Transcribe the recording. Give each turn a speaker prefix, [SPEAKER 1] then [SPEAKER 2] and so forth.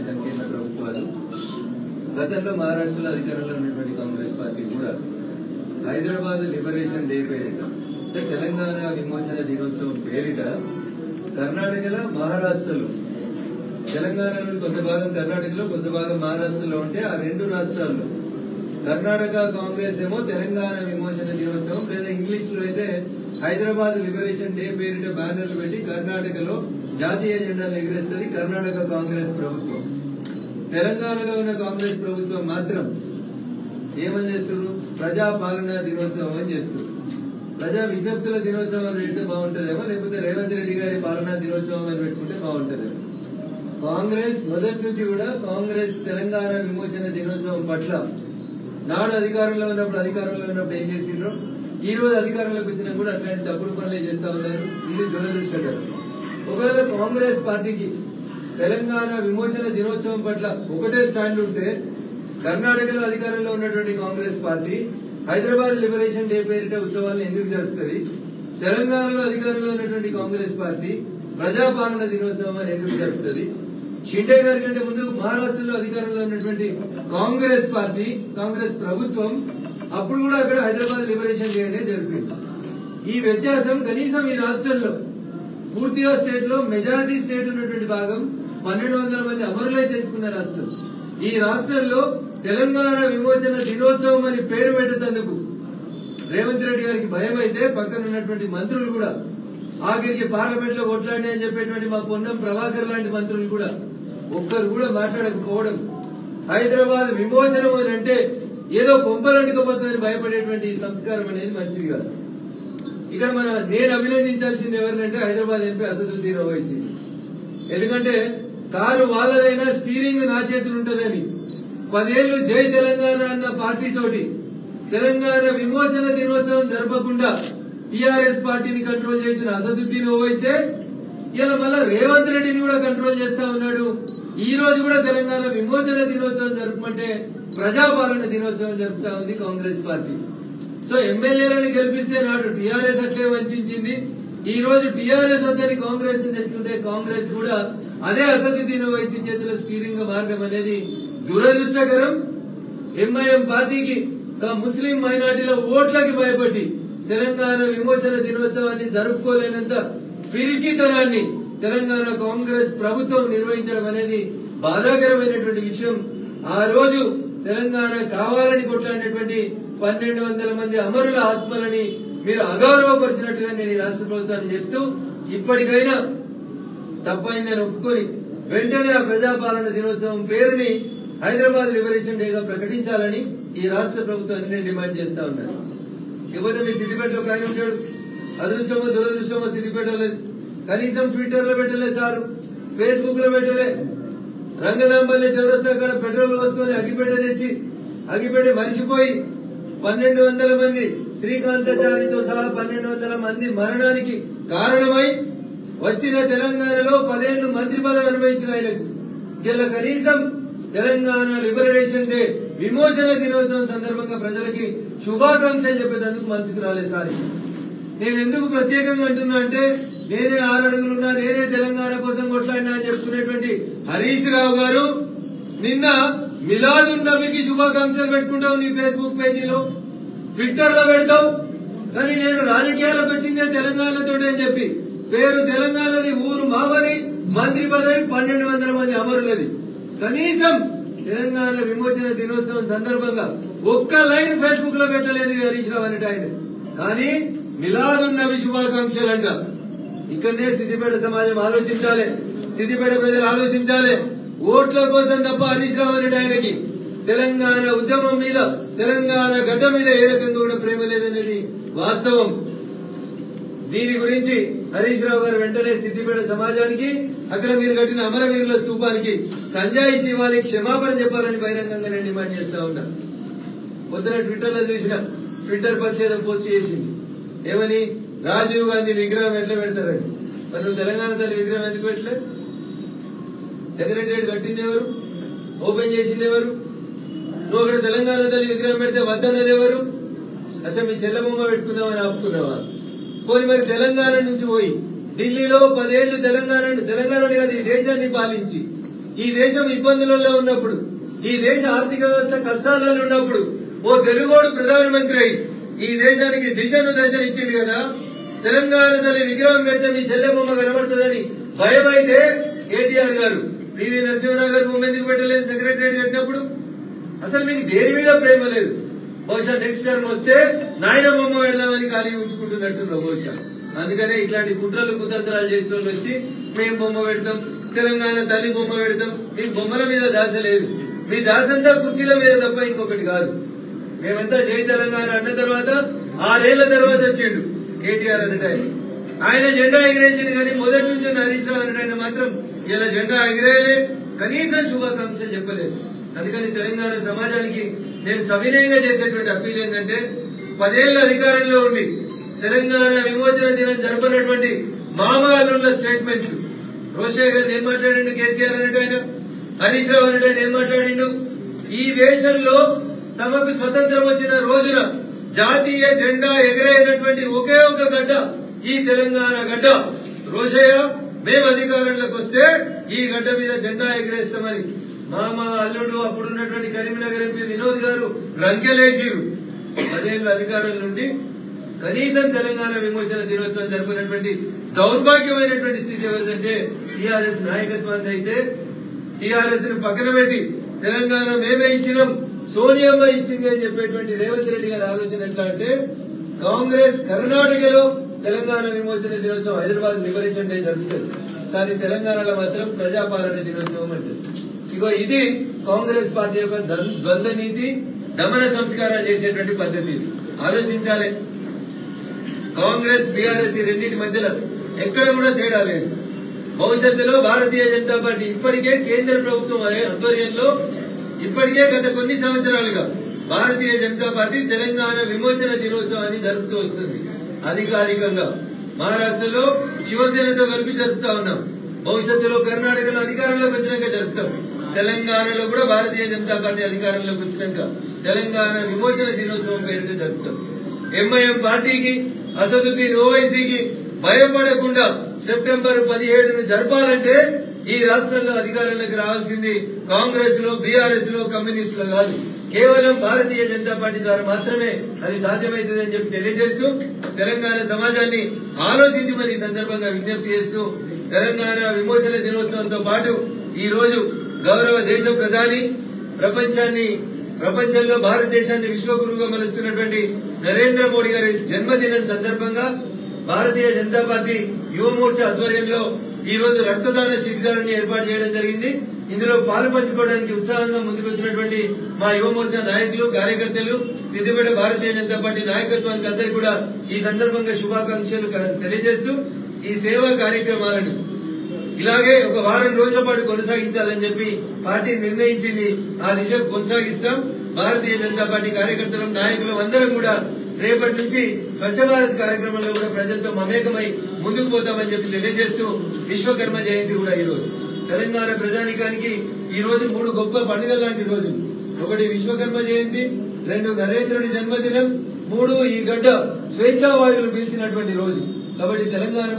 [SPEAKER 1] సంకీర్ణ ప్రభుత్వాలు గతంలో మహారాష్ట్రలో అధికారంలో ఉన్నటువంటి కాంగ్రెస్ పార్టీ కూడా హైదరాబాద్ లిబరేషన్ డే పేరిట అంటే తెలంగాణ విమోచన దినోత్సవం పేరిట కర్ణాటకలో మహారాష్ట్రలో తెలంగాణలోని కొంత భాగం కర్ణాటకలో కొంత భాగం మహారాష్ట్రలో ఉంటే ఆ రెండు రాష్ట్రాల్లో కర్ణాటక కాంగ్రెస్ ఏమో తెలంగాణ విమోచన దినోత్సవం లేదా ఇంగ్లీష్ లో అయితే హైదరాబాద్ లిబరేషన్ డే పేరిట బ్యానర్లు పెట్టి కర్ణాటకలో జాతీయ జెండాలు ఎగరేస్తుంది కర్ణాటక కాంగ్రెస్ ప్రభుత్వం. తెలంగాణలో ఉన్న కాంగ్రెస్ ప్రభుత్వం మాత్రం ఏమని చేస్తారు? ప్రజా పాలనా దినోత్సవం అని చేస్తారు. ప్రజా విజ్ఞప్తుల దినోత్సవం అని పెడితే బాగుంటుందేమో, లేకపోతే రేవంత్ రెడ్డి గారి పాలనా దినోత్సవం అని పెట్టుకుంటే బాగుంటుందేమో. కాంగ్రెస్ మొదటి నుంచి కూడా కాంగ్రెస్ తెలంగాణ విమోచన దినోత్సవం పట్ల నాడు అధికారంలో ఉన్నప్పుడు ఏం చేసిండ్రో ఈ రోజు అధికారంలోకి వచ్చినా కూడా అట్లాంటి తప్పుడు పనులే చేస్తా ఉన్నారు. ఇది దురదృష్టకరం. ఒకవేళ కాంగ్రెస్ పార్టీకి తెలంగాణ విమోచన దినోత్సవం పట్ల ఒకటే స్టాండ్ ఉంటే కర్ణాటకలో అధికారంలో ఉన్నటువంటి Congress party Hyderabad liberation day పేరిట ఉత్సవాలను ఎందుకు జరుపుతుంది? తెలంగాణలో అధికారంలో ఉన్నటువంటి కాంగ్రెస్ పార్టీ ప్రజాపాలన దినోత్సవం అని ఎందుకు జరుపుతుంది? షిండే గారి కంటే ముందు మహారాష్ట్రలో అధికారంలో ఉన్నటువంటి కాంగ్రెస్ పార్టీ కాంగ్రెస్ ప్రభుత్వం అప్పుడు కూడా అక్కడ హైదరాబాద్ లిబరేషన్ డే అనే జరిపింది. ఈ వ్యత్యాసం కనీసం ఈ రాష్ట్రంలో పూర్తిగా స్టేట్ లో మెజారిటీ స్టేట్ ఉన్నటువంటి భాగం 1200 మంది అమరులై తెచ్చుకున్న రాష్ట్రం. ఈ రాష్ట్రంలో తెలంగాణ విమోచన దినోత్సవం అని పేరు పెట్టేందుకు రేవంత్ రెడ్డి గారికి భయం అయితే పక్కన ఉన్నటువంటి మంత్రులు కూడా ఆఖరికి పార్లమెంట్ లో కొట్లాడి అని చెప్పేటువంటి మా పొన్నం ప్రభాకర్ లాంటి మంత్రులు కూడా ఒక్కరు కూడా మాట్లాడకపోవడం, హైదరాబాద్ విమోచనం అని అంటే ఏదో కొంపలంటుకపోతుందని భయపడేటువంటి సంస్కారం అనేది మంచిది కాదు. ఇక్కడ నేను అభినందించాల్సింది ఎవరినంటే హైదరాబాద్ ఎంపీ అసదుద్దీన్ ఓవైసీ. ఎందుకంటే కారు వాళ్ళదైనా స్టీరింగ్ నా చేతులు ఉంటదని 10 ఏళ్లు జై తెలంగాణ అన్న పార్టీ తోటి తెలంగాణ విమోచన దినోత్సవం జరపకుండా టీఆర్ఎస్ పార్టీని కంట్రోల్ చేసిన అసదుద్దీన్ ఓవైసే ఇలా మళ్ళా రేవంత్ రెడ్డిని కూడా కంట్రోల్ చేస్తా ఉన్నాడు. ఈ రోజు కూడా తెలంగాణ విమోచన దినోత్సవం జరుపుకుంటే ప్రజాపాలన దినోత్సవం జరుపుతా ఉంది కాంగ్రెస్ పార్టీ. సో ఎమ్మెల్యేలను గెలిపిస్తే నాడు టీఆర్ఎస్ అట్లే వంచింది. ఈ రోజు టీఆర్ఎస్ వద్దని కాంగ్రెస్ తెచ్చుకుంటే కాంగ్రెస్ కూడా అదే అసదుద్దీన్ ఓవైసీ చేతిలో స్టీరింగ్ మార్గం అనేది దురదృష్టకరం. ఎంఐఎం పార్టీకి ముస్లిం మైనార్టీల ఓట్లకి భయపడి తెలంగాణ విమోచన దినోత్సవాన్ని జరుపుకోలేనంత పిరికితనాన్ని తెలంగాణ కాంగ్రెస్ ప్రభుత్వం నిర్వహించడం అనేది బాధాకరమైనటువంటి విషయం. ఆ రోజు తెలంగాణ కావాలని కొట్లాడినటువంటి 1200 మంది అమరుల ఆత్మలని మీరు అగౌరవపరిచినట్టుగా నేను ఈ రాష్ట్ర ప్రభుత్వాన్ని చెప్తూ ఇప్పటికైనా తప్పైందని ఒప్పుకొని వెంటనే ఆ ప్రజాపాలన దినోత్సవం పేరుని హైదరాబాద్ లిబరేషన్ డేగా ప్రకటించాలని ఈ రాష్ట్ర ప్రభుత్వాన్ని నేను డిమాండ్ చేస్తా ఉన్నాను. ఇకపోతే మీ సిద్దిపేటలో ఒక ఆయన ఉంటాడు, అదృష్టమో దురదృష్టమో సిద్దిపేటలో కనీసం ట్విట్టర్ లో పెట్టలేదు సార్, ఫేస్బుక్ లో పెట్టలే. రంగనాంపల్లి చౌరస్తా అక్కడ పెట్రోల్ పోసుకొని అగ్గిపెట్టి మరిచిపోయి 1200 మంది శ్రీకాంతాచారితో సహా 1200 మంది మరణానికి కారణమై వచ్చిన తెలంగాణలో 10 ఏళ్లు మంత్రి పదవి అనుభవించిన ఆయనకు ఇలా కనీసం తెలంగాణ లిబరేషన్ డే విమోచన దినోత్సవం సందర్భంగా ప్రజలకి శుభాకాంక్షలు చెప్పేందుకు మనసుకు రాలేదు సార్. నేను ఎందుకు ప్రత్యేకంగా అంటున్నా అంటే నేనే 6 అడుగులున్నా నేనే తెలంగాణ కోసం కొట్లాడినా అని చెప్పుకునేటువంటి హరీష్ రావు గారు నిన్న మిలాదున్ నబీకి శుభాకాంక్షలు పెట్టుకుంటావు నీ ఫేస్బుక్ పేజీలో, ట్విట్టర్ లో పెడతావు. కానీ నేను రాజకీయాలకు వచ్చిందే తెలంగాణతో అని చెప్పి పేరు తెలంగాణది, ఊరు మామరి, మంత్రి పదవి 1200 మంది అమరులది. కనీసం తెలంగాణ విమోచన దినోత్సవం సందర్భంగా ఒక్క లైన్ ఫేస్బుక్ లో పెట్టలేదు హరీష్ రావు అనేట ఆయన. కానీ మిలాదున్ నబీ శుభాకాంక్షలు అంట. ఇక్కడనే సిద్దిపేట సమాజం ఆలోచించాలి, సిద్దిపేట ప్రజలు ఆలోచించాలి. ఓట్ల కోసం తప్ప హరీష్ రావు అనేట ఆయనకి తెలంగాణ ఉద్యమం మీద తెలంగాణ గడ్డ మీద ఏ రకంగా కూడా ప్రేమ లేదనేది వాస్తవం. దీని గురించి హరీష్ రావు గారు వెంటనే సిద్దిపేట సమాజానికి అక్కడ మీరు కట్టిన అమరవీరుల స్తూపానికి సంజయ్ శివాలి క్షమాపణ చెప్పాలని బహిరంగంగా నేను డిమాండ్ చేస్తా ఉన్నా. పొద్దున ట్విట్టర్ లో చూసిన ట్విట్టర్ పక్షేదం పోస్ట్ చేసింది ఏమని, రాజీవ్ గాంధీ విగ్రహం ఎట్లా పెడతారని. మరి నువ్వు తెలంగాణ తల్లి విగ్రహం ఎందుకు పెట్టలే? సెక్రటరియట్ కట్టింది ఎవరు? ఓపెన్ చేసింది ఎవరు? నువ్వు అక్కడ తెలంగాణ తల్లి విగ్రహం పెడితే వద్దన్నది ఎవరు? అచ్చా మీ చెల్లబొమ్మ పెట్టుకుందామని ఆపుకున్నావా? పోనీ మరి తెలంగాణ నుంచి పోయి ఢిల్లీలో 10 ఏళ్లు తెలంగాణ కాదు ఈ దేశాన్ని పాలించి ఈ దేశం ఇబ్బందులలో ఉన్నప్పుడు, ఈ దేశ ఆర్థిక వ్యవస్థ కష్టాలలో ఉన్నప్పుడు ఓ తెలుగోడు ప్రధానమంత్రి అయి ఈ దేశానికి దిశను దర్శనిచ్చిండు కదా. తెలంగాణ తల్లి విగ్రహం పెడితే మీ చెల్లె బొమ్మ కనబడుతుందని భయమైతే కేటీఆర్ గారు పివి నరసింహరావు గారు బొమ్మ ఎందుకు పెట్టలేదు సెక్రటరియట్ కట్టినప్పుడు? అసలు మీకు దేని మీద ప్రేమ లేదు. బహుశా నెక్స్ట్ టర్మ్ వస్తే నాయన బొమ్మ పెడదామని ఖాళీ ఉంచుకుంటున్నట్టున్నావు బహుశా. అందుకనే ఇట్లాంటి కుట్రలు కుతంత్రాలు చేసిన వాళ్ళు వచ్చి మేము బొమ్మ పెడతాం, తెలంగాణ తల్లి బొమ్మ పెడతాం. మీ బొమ్మల మీద దాస లేదు, మీ దాసంతా కుర్చీల మీద తప్ప ఇంకొకటి కాదు. మేమంతా జై తెలంగాణ అన్న తర్వాత 6 ఏళ్ల తర్వాత వచ్చిండు కేటీఆర్ అన్నట్టు ఆయన జెండా ఎగిరేసిండు. కానీ మొదటి నుంచి హరీష్ రావు అన్నట్టు ఆయన మాత్రం ఇలా జెండా ఎగిరేయలే, కనీసం శుభాకాంక్షలు చెప్పలేదు. అందుకని తెలంగాణ సమాజానికి నేను సవినయంగా చేసేటువంటి అప్పీల్ ఏంటంటే 10 ఏళ్ల అధికారంలో ఉండి తెలంగాణ విమోచన దినం జరపనటువంటి మామూలు స్టేట్మెంట్లు రోషయ్య గారిని ఏం మాట్లాడిండు, కేసీఆర్ అన్నట్టు ఆయన, హరీష్ రావు అన్నట్టు ఆయన ఏం మాట్లాడిండు? ఈ దేశంలో తమకు స్వతంత్రం వచ్చిన రోజున జాతీయ జెండా ఎగరేసినటువంటి ఒకే ఒక గడ్డ ఈ తెలంగాణ గడ్డ. రోషయ్య, మేము అధికారంలోకి వస్తే ఈ గడ్డ మీద జెండా ఎగరేస్తామని మామ అల్లుడు అప్పుడున్నటువంటి కరీంనగర్ ఎంపీ వినోద్ గారు రంకెలేసిరు. 10 ఏళ్ల అధికారం నుండి కనీసం తెలంగాణ విమోచన దినోత్సవం జరుపుకున్నటువంటి దౌర్భాగ్యమైనటువంటి స్థితి ఎవరిదంటే టీఆర్ఎస్ నాయకత్వాన్ని. అయితే టీఆర్ఎస్ ను పక్కన పెట్టి తెలంగాణ మేమే ఇచ్చినాం, సోనియమ్మ ఇచ్చింది అని చెప్పేటువంటి రేవంత్ రెడ్డి గారి ఆలోచన ఎట్లా అంటే కాంగ్రెస్ కర్ణాటకలో తెలంగాణ విమోచన దినోత్సవం హైదరాబాద్ లిబరేషన్ డే జరుగుతుంది, కానీ తెలంగాణలో మాత్రం ప్రజాపాలన దినోత్సవం అంటే. ఇగో ఇది కాంగ్రెస్ పార్టీ యొక్క ద్వంద్వ నీతి, దమన సంస్కారాలు చేసేటువంటి పద్ధతి. ఆలోచించాలి. కాంగ్రెస్ బీఆర్ఎస్ ఈ రెండింటి మధ్యలో ఎక్కడ కూడా తేడా లేదు. భవిష్యత్తులో భారతీయ జనతా పార్టీ ఇప్పటికే కేంద్ర ప్రభుత్వం ఆధ్వర్యంలో ఇప్పటికే గత కొన్ని సంవత్సరాలుగా భారతీయ జనతా పార్టీ తెలంగాణ విమోచన దినోత్సవాన్ని జరుపుతూ వస్తుంది. అధికారికంగా మహారాష్ట్రలో శివసేనతో కలిపి జరుపుతా ఉన్నాం. భవిష్యత్తులో కర్ణాటకలో అధికారంలోకి వచ్చినాక జరుపుతాం. తెలంగాణలో కూడా భారతీయ జనతా పార్టీ అధికారంలోకి వచ్చినాక తెలంగాణ విమోచన దినోత్సవం పేరిట జరుపుతాం. ఎంఐఎం పార్టీకి, అసదుద్దీన్ ఓవైసీకి భయపడకుండా సెప్టెంబర్ 17ను జరపాలంటే ఈ రాష్ట్రంలో అధికారంలోకి రావాల్సింది కాంగ్రెస్ లో, బీఆర్ఎస్ లో, కమ్యూనిస్టులు కాదు, కేవలం భారతీయ జనతా పార్టీ ద్వారా మాత్రమే అది సాధ్యమవుతుందని చెప్పి తెలియజేస్తూ తెలంగాణ సమాజాన్ని ఆలోచించమని ఈ సందర్భంగా విజ్ఞప్తి చేస్తూ తెలంగాణ విమోచన దినోత్సవంతో పాటు ఈ రోజు గౌరవ దేశ ప్రధాని ప్రపంచంలో భారతదేశాన్ని విశ్వగురువుగా మలుస్తున్నటువంటి నరేంద్ర మోడీ గారి జన్మదినం సందర్భంగా భారతీయ జనతా పార్టీ యువ మోర్చా ఆధ్వర్యంలో ఈ రోజు రక్తదాన శిబిరాన్ని ఏర్పాటు చేయడం జరిగింది. ఇందులో పాలు పంచుకోవడానికి ఉత్సాహంగా ముందుకు వచ్చినటువంటి మా యువ మోర్చా నాయకులు, కార్యకర్తలు, సిద్దిపేట భారతీయ జనతా పార్టీ నాయకత్వానికి అందరికీ కూడా ఈ సందర్భంగా శుభాకాంక్షలు తెలియజేస్తూ ఈ సేవా కార్యక్రమాలను ఇలాగే ఒక వారం రోజుల పాటు కొనసాగించాలని చెప్పి పార్టీ నిర్ణయించింది. ఆ దిశకు కొనసాగిస్తాం. భారతీయ జనతా పార్టీ కార్యకర్తలు, నాయకులు అందరం కూడా రేపటి నుంచి స్వచ్ఛ భారత్ కార్యక్రమంలో కూడా ప్రజలతో మమేకమై ముందుకు పోతామని చెప్పి తెలియజేస్తూ విశ్వకర్మ జయంతి కూడా ఈ రోజు తెలంగాణ ప్రజానికానికి ఈ రోజు 3 గొప్ప పండుగల లాంటి రోజులు. 1 విశ్వకర్మ జయంతి, 2 నరేంద్రుడి జన్మదినం, 3 ఈ గడ్డ స్వేచ్ఛా వాయువులు పీల్చినటువంటి రోజు. కాబట్టి తెలంగాణ